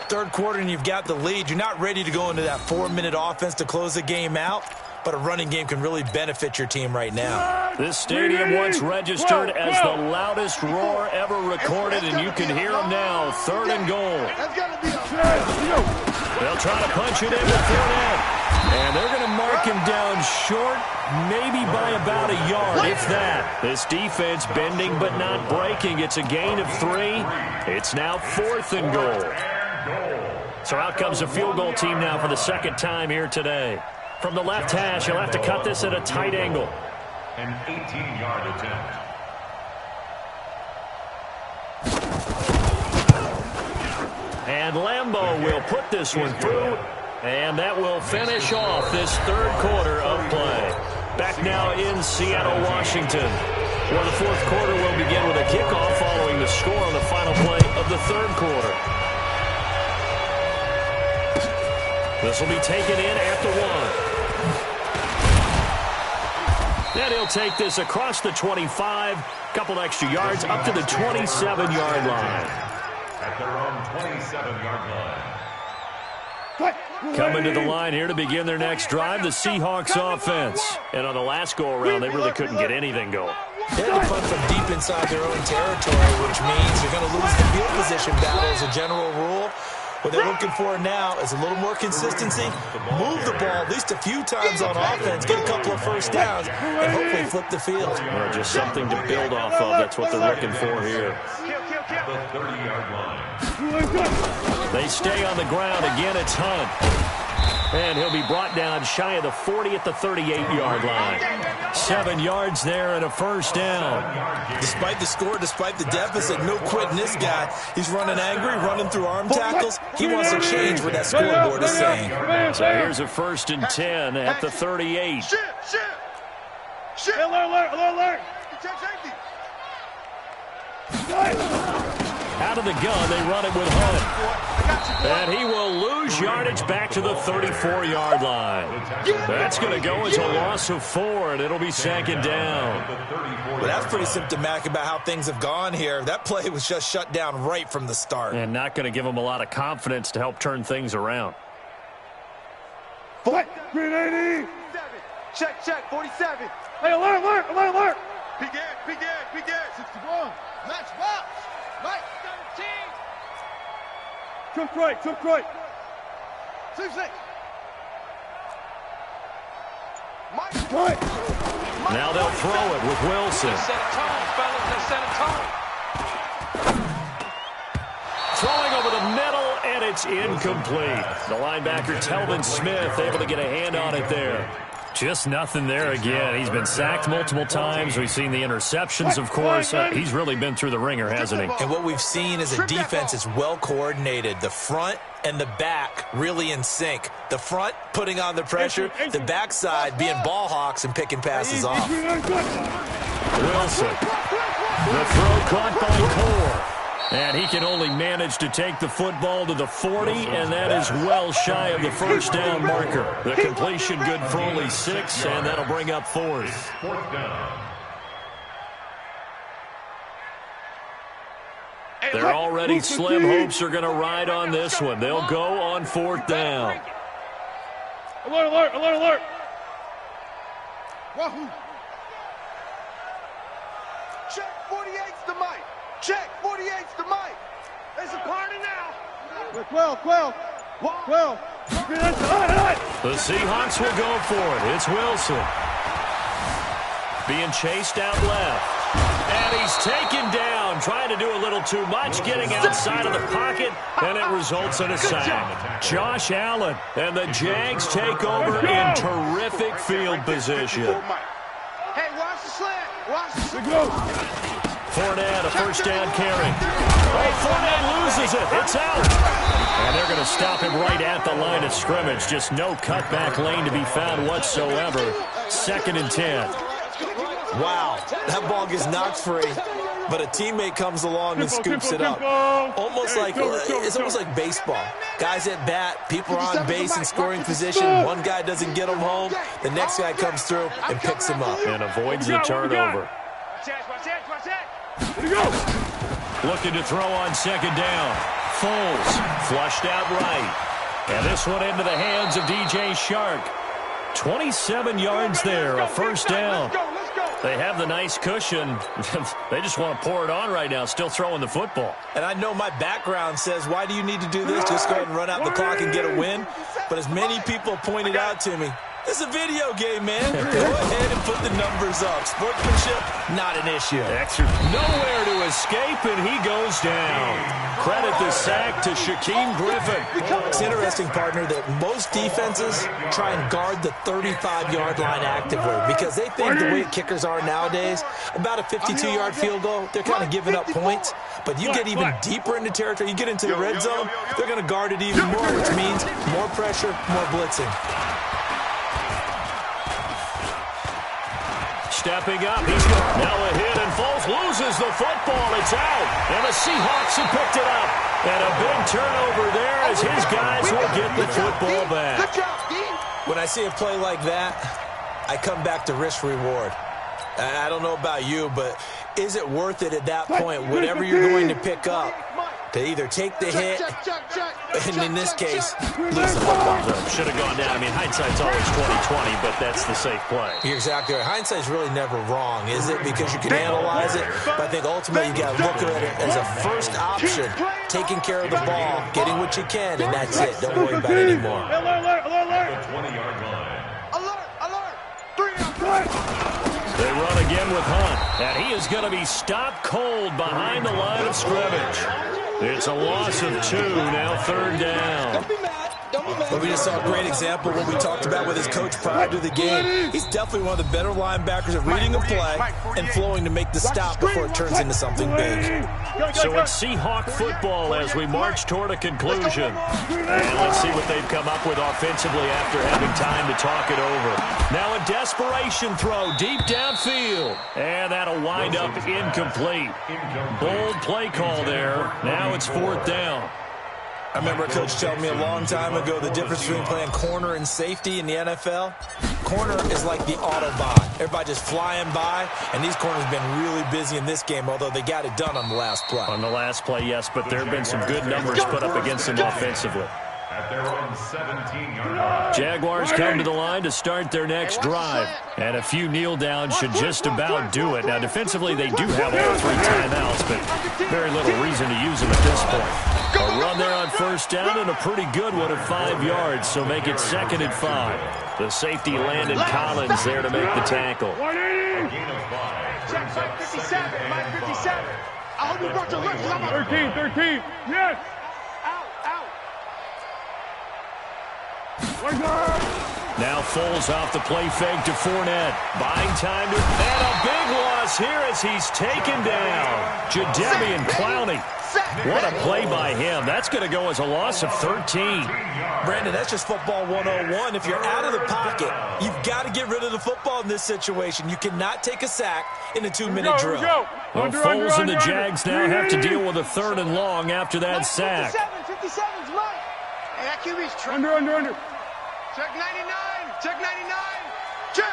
Speaker 5: 3rd quarter and you've got the lead. You're not ready to go into that 4-minute offense to close the game out, but a running game can really benefit your team right now.
Speaker 2: This stadium once registered as the loudest roar ever recorded, and you can hear them now. 3rd and goal. They'll try to punch it in with Fournette. And they're going to mark him down short, maybe by about a yard, if that. This defense bending but not breaking. It's a gain of 3. It's now 4th and goal. So out comes a field goal team now for the 2nd time here today. From the left hash, he'll have to cut this at a tight angle.
Speaker 6: An 18-yard attempt.
Speaker 2: And Lambeau will put this one through. And that will finish off this 3rd quarter of play. Back now in Seattle, Washington. Well, the fourth quarter will begin with a kickoff following the score on the final play of the third quarter. This will be taken in at the 1. And he'll take this across the 25, couple extra yards, up to the 27-yard line.
Speaker 6: At their own 27-yard line.
Speaker 2: Coming to the line here to begin their next drive, the Seahawks offense. And on the last go-around, they really couldn't get anything going.
Speaker 5: They had to punt from deep inside their own territory, which means you're going to lose the field position battle as a general rule. What they're looking for now is a little more consistency, move the ball at least a few times on offense, get a couple of first downs, and hopefully flip the field.
Speaker 2: Well, just something to build off of. That's what they're looking for here.
Speaker 6: The 30-yard line.
Speaker 2: They stay on the ground. Again, it's Hunt. And he'll be brought down shy of the 40 at the 38-yard line. 7 yards there and a first down.
Speaker 5: Despite the score, despite the deficit, no quitting this guy. He's running angry, running through arm tackles. He wants to change what that scoreboard is saying.
Speaker 2: So here's a 1st and 10 at the 38.
Speaker 7: Shit! Alert!
Speaker 2: Out of the gun, they run it with Hunt. And he will lose yardage back to the 34-yard line. That's going to go as a loss of 4, and it'll be 2nd down.
Speaker 5: Well, that's pretty symptomatic about how things have gone here. That play was just shut down right from the start.
Speaker 2: And not going to give them a lot of confidence to help turn things around.
Speaker 3: Fight! Green 80!
Speaker 7: Check, 47.
Speaker 3: Hey, alert!
Speaker 7: Begin. 61. Match box. Right. 17.
Speaker 3: Took right.
Speaker 7: 6. Mike.
Speaker 3: Right.
Speaker 2: Now they'll throw it with Wilson.
Speaker 7: Set a tone, fellas. They set a tone.
Speaker 2: Throwing over the middle, and it's incomplete. The linebacker, Telvin Smith, able to get a hand on it there. Just nothing there again. He's been sacked multiple times. We've seen the interceptions, of course. He's really been through the ringer, hasn't he?
Speaker 5: And what we've seen is a defense that's well coordinated. The front and the back really in sync. The front putting on the pressure, the backside being ball hawks and picking passes off.
Speaker 2: Wilson. The throw caught by Core. And he can only manage to take the football to the 40, and that is well shy of the first down marker. The completion good for only 6, and that'll bring up 4th.
Speaker 6: 4th down.
Speaker 2: They're already slim hopes are going to ride on this one. They'll go on 4th down.
Speaker 3: Alert!
Speaker 7: Wahoo! Check 48's the mic. Check 48's the mic. There's a party now.
Speaker 3: Quell.
Speaker 2: The Seahawks will go for it. It's Wilson. Being chased out left. And he's taken down, trying to do a little too much, getting outside of the pocket, and it results in a sack. Josh Allen, and the Jags take over in terrific field position.
Speaker 7: Hey, watch the slant. Watch the slant.
Speaker 2: Fournette, a first down carry. Oh, Fournette loses it. It's out. And they're going to stop him right at the line of scrimmage. Just no cutback lane to be found whatsoever. 2nd and 10.
Speaker 5: Wow, that ball gets knocked free, but a teammate comes along and scoops it up. It's almost like baseball. Guys at bat, people are on base in scoring position. One guy doesn't get him home. The next guy comes through and picks him up.
Speaker 2: And avoids the turnover. Looking to throw on 2nd down. Foles flushed out right. And this one into the hands of DJ Shark. 27 yards there, a first down. They have the nice cushion. They just want to pour it on right now, still throwing the football.
Speaker 5: And I know my background says, why do you need to do this? Just go ahead and run out the clock and get a win. But as many people pointed out to me, this is a video game, man. Go ahead and put the numbers up. Sportsmanship, not an issue.
Speaker 2: Extra nowhere to escape, and he goes down. Credit the sack to Shaquem Griffin.
Speaker 5: It's interesting, partner, that most defenses try and guard the 35-yard line actively because they think the way kickers are nowadays, about a 52-yard field goal, they're kind of giving up points. But you get even deeper into territory, you get into the red zone, they're going to guard it even more, which means more pressure, more blitzing.
Speaker 2: stepping up. He's got now a hit, and Foles loses the football. It's out, and the Seahawks have picked it up. And a big turnover there as his guys will get the football back.
Speaker 5: When I see a play like that, I come back to risk-reward. I don't know about you, but is it worth it at that point, whatever you're going to pick up, to either take the hit, and in this case, lose the football?
Speaker 2: Should have gone down. I mean, hindsight's always 20/20, but that's the safe play.
Speaker 5: You're exactly right. Hindsight's really never wrong, is it? Because you can analyze it, but I think ultimately you got to look at it as a first option, taking care of the ball, getting what you can, and that's it. Don't worry about it anymore.
Speaker 3: Alert!
Speaker 6: The 20-yard line.
Speaker 7: Alert! 3-yard.
Speaker 2: They run again with Hunt, and he is going to be stopped cold behind the line of scrimmage. It's a loss of 2, now 3rd down.
Speaker 7: Don't be mad.
Speaker 5: But we just saw a great example of what we talked about with his coach prior to the game. He's definitely one of the better linebackers at reading a play and flowing to make the stop before it turns into something big.
Speaker 2: So it's Seahawk football as we march toward a conclusion. And let's see what they've come up with offensively after having time to talk it over. Now a desperation throw deep downfield. And that'll wind up incomplete. Bold play call there. Now it's 4th down.
Speaker 5: I remember a coach telling me a long time ago the difference between playing corner and safety in the NFL. Corner is like the Autobahn. Everybody just flying by, and these corners have been really busy in this game, although they got it done on the last play.
Speaker 2: On the last play, yes, but there have been some good numbers put up against them offensively.
Speaker 6: At their own 17-yard line.
Speaker 2: Jaguars come to the line to start their next drive. And a few kneel downs should just about do it. Now, defensively, they do have all 3 timeouts, but very little reason to use them at this point. A run there on 1st down and a pretty good one at 5 yards, so make it 2nd and 5. The safety Landon Collins there to make the tackle.
Speaker 6: A gain of 5.
Speaker 7: Check Mike 57. Mike 57. I hope you brought your lips.
Speaker 3: 13. Yes.
Speaker 2: Now Foles off the play fake to Fournette. Buying time to... And a big loss here as he's taken down. Jadeveon Clowney. What a play by him. That's going to go as a loss of 13.
Speaker 5: Brandon, that's just football 101. If you're out of the pocket, you've got to get rid of the football in this situation. You cannot take a sack in a 2-minute drill.
Speaker 2: Well, Foles and the Jags now have to deal with a 3rd and long after that sack.
Speaker 7: 57's Mike. Hey, that QB's trying.
Speaker 3: Under.
Speaker 7: Check 99. Check 99. Check.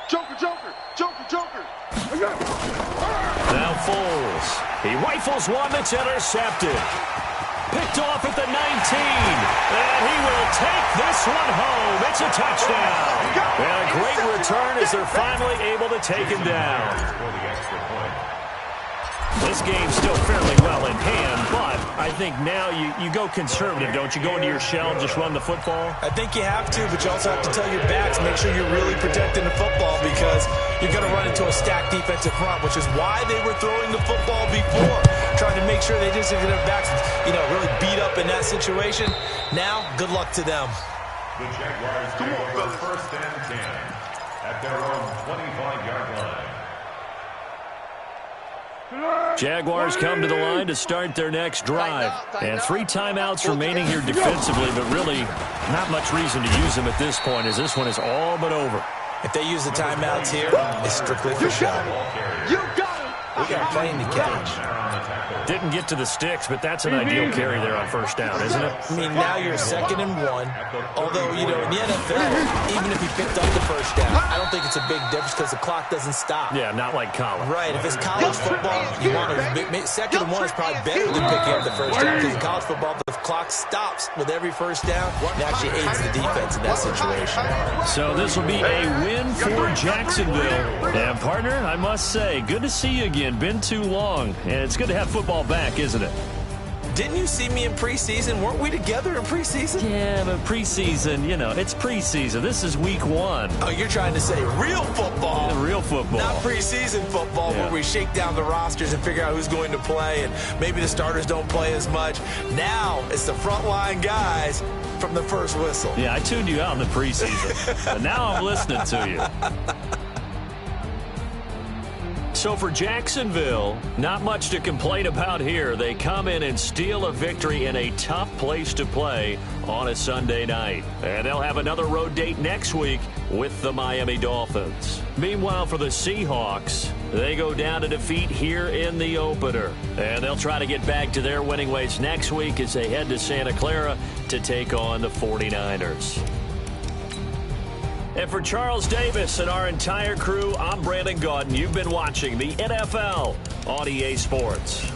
Speaker 7: Joker.
Speaker 2: Now Foles. He rifles one that's intercepted. Picked off at the 19. And he will take this one home. It's a touchdown. And a great return as they're finally able to take him down. This game's still fairly well in hand, but I think now you go conservative, don't you? Go into your shell and just run the football?
Speaker 5: I think you have to, but you also have to tell your backs, make sure you're really protecting the football because you're going to run into a stacked defensive front, which is why they were throwing the football before, trying to make sure they just get their backs, really beat up in that situation. Now, good luck to them.
Speaker 6: The Jaguars take over 1st and 10 at their own 25-yard line.
Speaker 2: Jaguars come to the line to start their next drive. And 3 timeouts remaining here defensively, but really not much reason to use them at this point as this one is all but over.
Speaker 5: If they use the timeouts here, it's strictly for show.
Speaker 7: You got him.
Speaker 5: We got a plane to catch.
Speaker 2: Didn't get to the sticks, but that's an ideal carry there on 1st down, isn't it?
Speaker 5: I mean, now you're 2nd and 1. Although, in the NFL, even if you picked up the 1st down, I don't think it's a big difference because the clock doesn't stop.
Speaker 2: Yeah, not like college.
Speaker 5: Right. If it's college football, you want to 2nd and 1 is probably better than picking up the 1st down because in college football, the clock stops with every 1st down. It actually aids the defense in that situation.
Speaker 2: So this will be a win for Jacksonville. And, partner, I must say, good to see you again. Been too long. And it's good to have football back, isn't it?
Speaker 5: Didn't you see me in preseason? Weren't we together in preseason?
Speaker 2: Yeah, but preseason, it's preseason. This is week 1.
Speaker 5: Oh, you're trying to say real football.
Speaker 2: Yeah, real football.
Speaker 5: Not preseason football where we shake down the rosters and figure out who's going to play and maybe the starters don't play as much. Now it's the frontline guys from the first whistle.
Speaker 2: Yeah, I tuned you out in the preseason. But now I'm listening to you. So for Jacksonville, not much to complain about here. They come in and steal a victory in a tough place to play on a Sunday night. And they'll have another road date next week with the Miami Dolphins. Meanwhile, for the Seahawks, they go down to defeat here in the opener. And they'll try to get back to their winning ways next week as they head to Santa Clara to take on the 49ers. And for Charles Davis and our entire crew, I'm Brandon Gaudin. You've been watching the NFL on EA Sports.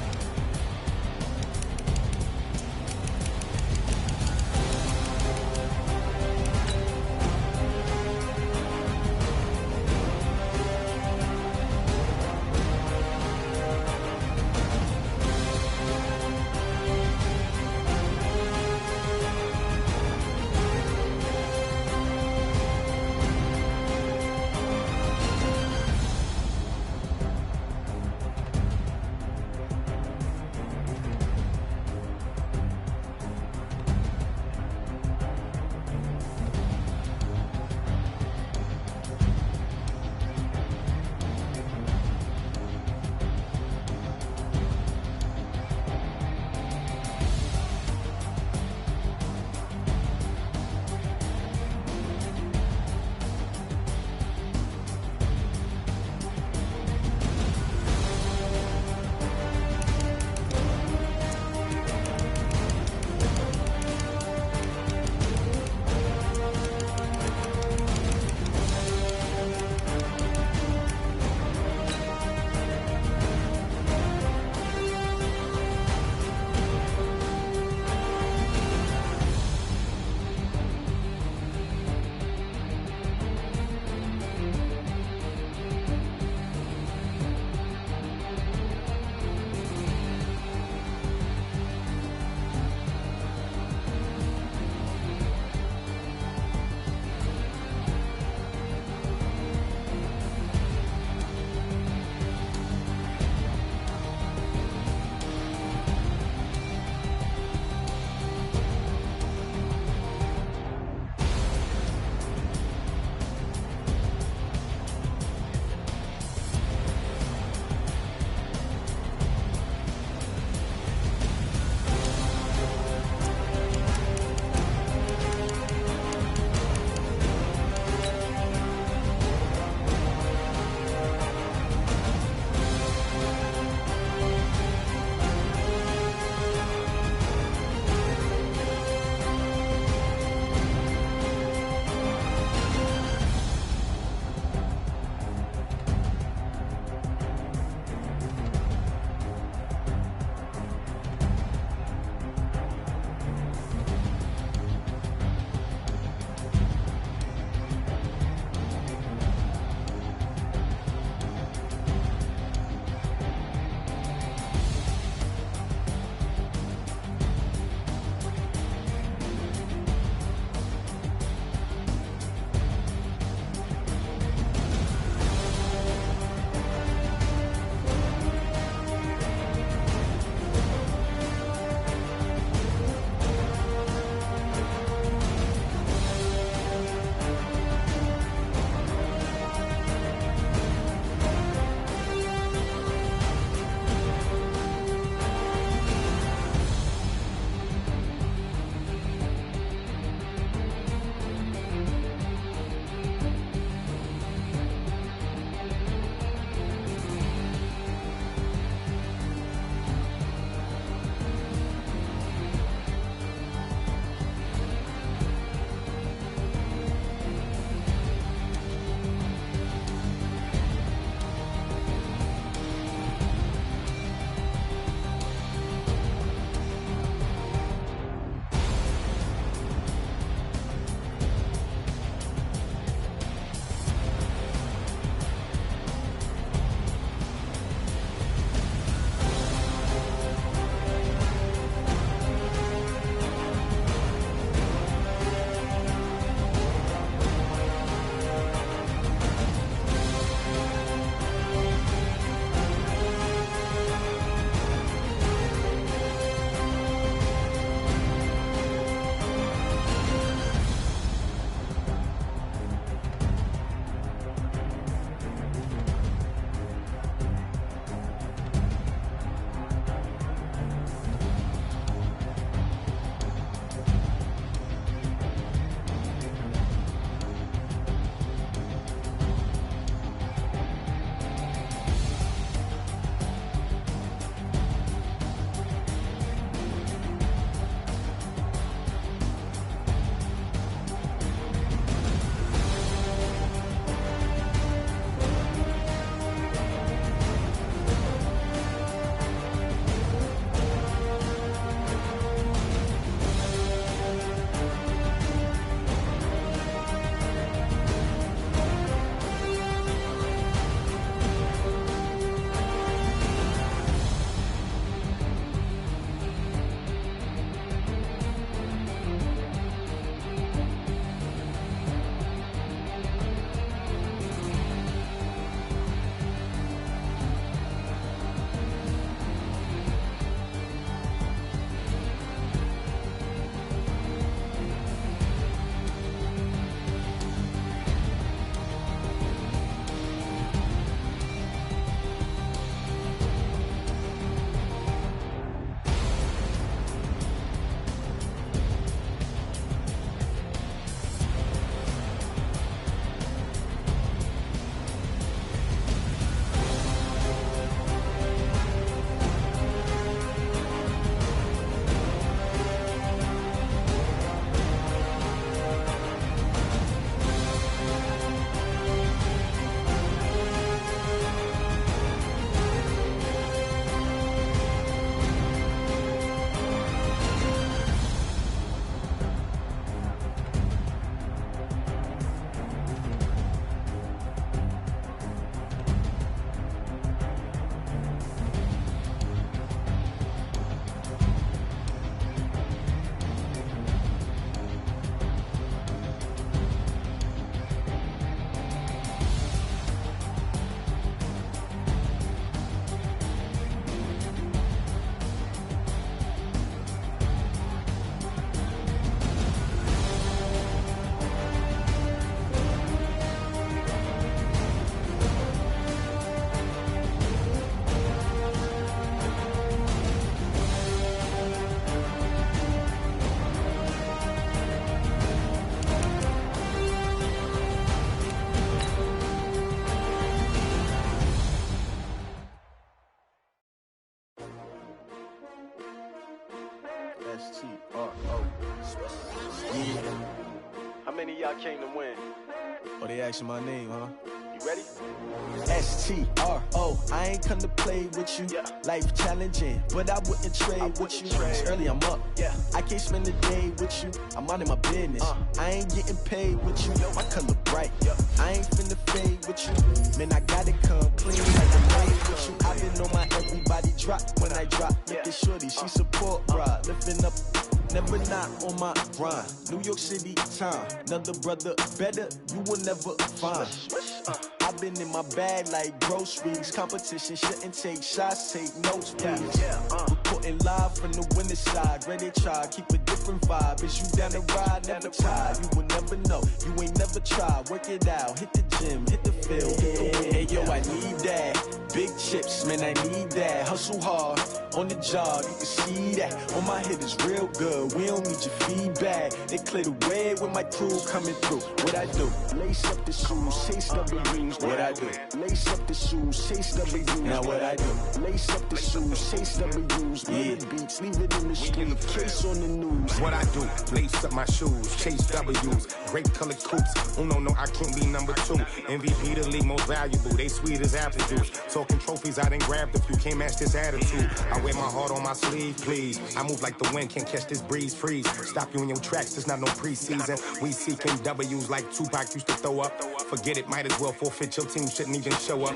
Speaker 8: S-T-R-O. Yeah.
Speaker 7: How many of y'all came to win?
Speaker 8: Oh, they asking my name, huh?
Speaker 7: You ready?
Speaker 8: S-T-R-O. I ain't come to play with you.
Speaker 7: Yeah.
Speaker 8: Life challenging, but I wouldn't trade with you. It's early, I'm up.
Speaker 7: Yeah.
Speaker 8: I can't spend the day with you. I'm out in my business. I ain't getting paid with you. My color bright.
Speaker 7: Yeah.
Speaker 8: I ain't finna fade with you. Man, I gotta come clean like I'm made with you. I been on my everybody drop when I drop. Look at shorty, she support ride. Lifting up. Never not on my grind. New York City time. Another brother better, you will never find. I've been in my bag like groceries. Competition shouldn't take shots, take notes, please. Reporting live from the winning side. Ready to try, keep a different vibe. Is you down the ride, never tired. You will never know, you ain't never tried. Work it out, hit the gym, hit the field. Hey yo, I need that. Big chips, man, I need that. Hustle hard, on the job, you can see that. On my head is real good, we don't need your feedback. They clear the way with my crew coming through. What I do? Lace up the shoes, chase W's. What I do? Lace up the shoes, chase W's. Now what I do? Lace up the shoes, chase W's. Yeah, beats, leave it in the street, case on the news.
Speaker 9: What I do? Lace up my shoes, chase W's. Great colored coops. Oh no, I can't be number 2. MVP the league most valuable. They sweet as apple juice. Talking trophies, I done grabbed a few. Can't match this attitude. I wear my heart on my sleeve, please. I move like the wind, can't catch this breeze, freeze. Stop you in your tracks, there's not no preseason. We seeking W's like Tupac used to throw up. Forget it, might as well forfeit. Your team shouldn't even show up.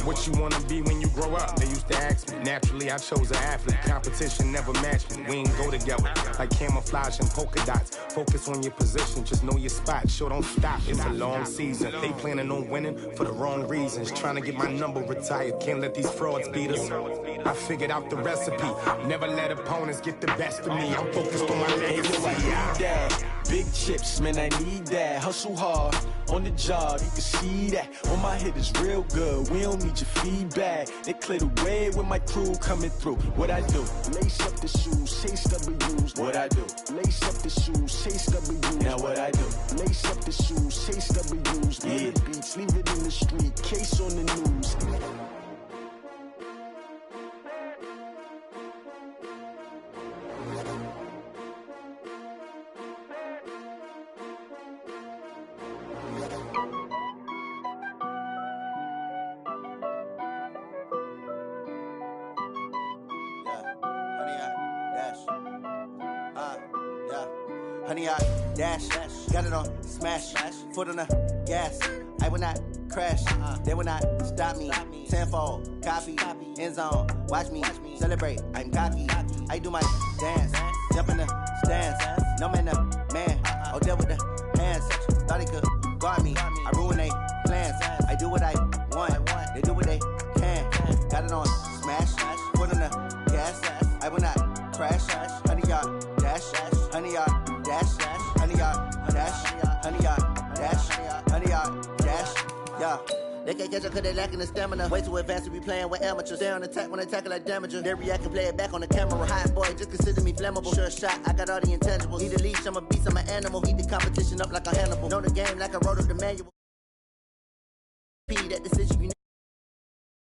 Speaker 9: What you wanna be when you grow up? They used to ask me. Naturally, I chose an athlete. Competition never matched me. We ain't go together like camouflage and polka dots. Focus on your position, just know your spot. Sure, don't stop. It's a long season. They planning on winning for the wrong reasons. Trying to get my number retired. Can't let these frauds beat us. I figured out the recipe. Never let opponents get the best of me. I'm focused on my legacy.
Speaker 8: I need that. Big chips, man, I need that. Hustle hard, on the job, you can see that. On my head is real good, we don't need your feedback. They clear the way with my crew coming through. What I do? Lace up the shoes, chase W's. What I do? Lace up the shoes, chase W's. Now what I do? Lace up the shoes, chase W's. Yeah, beats, leave it in the street, case on the news.
Speaker 10: Honey, I dash, got it on smash, foot on the gas. I will not crash, they will not stop me. Tenfold, copy, end zone, watch me celebrate. I'm cocky, I do my dance, jump in the stands. No man, man, oh deal with the hands. Thought he could guard me, I ruin they plans. I do what I want, they do what they can. Got it on smash, foot on the gas. I will not crash, honey, y'all dash, honey, y'all dash, honey, y'all dash, honey, y'all dash, honey, y'all dash, yeah. They can't catch up cause they lacking the stamina. Way too advanced to be playing with amateurs. Stay on attack when they tackle like damager. They react and play it back on the camera. Hot boy, just consider me flammable. Sure shot, I got all the intangibles. Need a leash, I'm a beast, I'm an animal. Heat the competition up like a Hannibal. Know the game like I wrote up the manual. That decision you